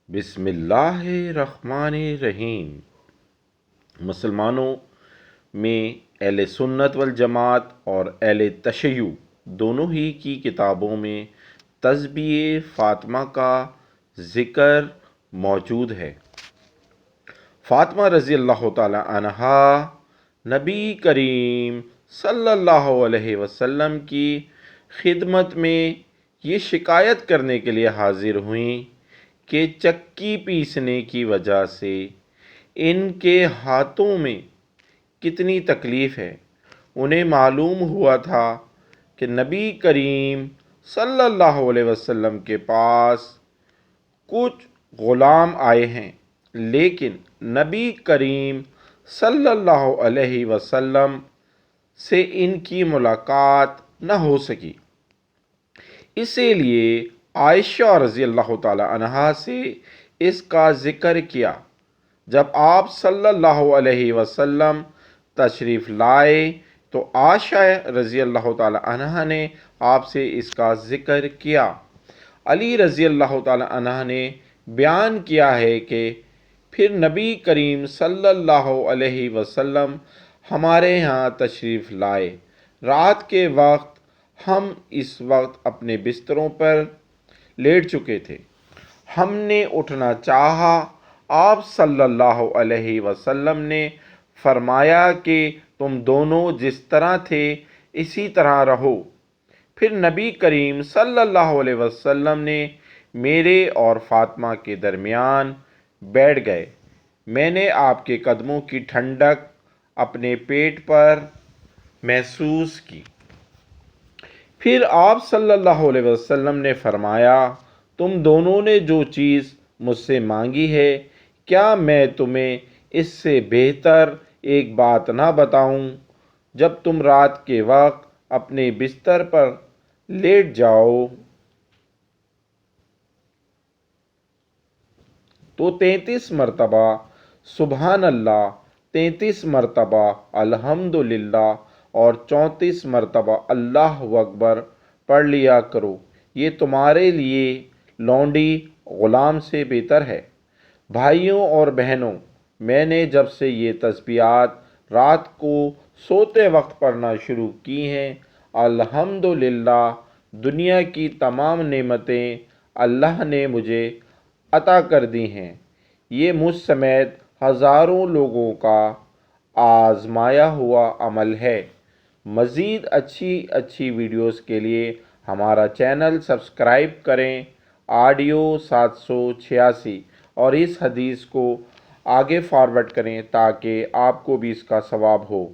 بسم اللہ الرحمن الرحیم۔ مسلمانوں میں اہل سنت والجماعت اور اہل تشیع دونوں ہی کی کتابوں میں تسبیح فاطمہ کا ذکر موجود ہے۔ فاطمہ رضی اللہ تعالی عنہا نبی کریم صلی اللہ علیہ وسلم کی خدمت میں یہ شکایت کرنے کے لیے حاضر ہوئیں کہ چکی پیسنے کی وجہ سے ان کے ہاتھوں میں کتنی تکلیف ہے۔ انہیں معلوم ہوا تھا کہ نبی کریم صلی اللہ علیہ وسلم کے پاس کچھ غلام آئے ہیں، لیکن نبی کریم صلی اللہ علیہ وسلم سے ان کی ملاقات نہ ہو سکی۔ اسی لیے عائشہ رضی اللہ تعالی عنہا سے اس کا ذکر کیا۔ جب آپ صلی اللہ علیہ وسلم تشریف لائے تو عائشہ رضی اللہ تعالی عنہا نے آپ سے اس کا ذکر کیا۔ علی رضی اللہ تعالی عنہ نے بیان کیا ہے کہ پھر نبی کریم صلی اللہ علیہ وسلم ہمارے ہاں تشریف لائے۔ رات کے وقت ہم اس وقت اپنے بستروں پر لیٹ چکے تھے۔ ہم نے اٹھنا چاہا، آپ صلی اللہ علیہ وسلم نے فرمایا کہ تم دونوں جس طرح تھے اسی طرح رہو۔ پھر نبی کریم صلی اللہ علیہ وسلم نے میرے اور فاطمہ کے درمیان بیٹھ گئے۔ میں نے آپ کے قدموں کی ٹھنڈک اپنے پیٹ پر محسوس کی۔ پھر آپ صلی اللہ علیہ وسلم نے فرمایا، تم دونوں نے جو چیز مجھ سے مانگی ہے، کیا میں تمہیں اس سے بہتر ایک بات نہ بتاؤں؟ جب تم رات کے وقت اپنے بستر پر لیٹ جاؤ تو 33 مرتبہ سبحان اللہ، 33 مرتبہ الحمدللہ اور 34 مرتبہ اللہ اکبر پڑھ لیا کرو۔ یہ تمہارے لیے لونڈی غلام سے بہتر ہے۔ بھائیوں اور بہنوں، میں نے جب سے یہ تسبیحات رات کو سوتے وقت پڑھنا شروع کی ہیں، الحمدللہ دنیا کی تمام نعمتیں اللہ نے مجھے عطا کر دی ہیں۔ یہ مجھ سمیت ہزاروں لوگوں کا آزمایا ہوا عمل ہے۔ مزید اچھی ویڈیوز کے لیے ہمارا چینل سبسکرائب کریں۔ آڈیو 786 اور اس حدیث کو آگے فارورڈ کریں تاکہ آپ کو بھی اس کا ثواب ہو۔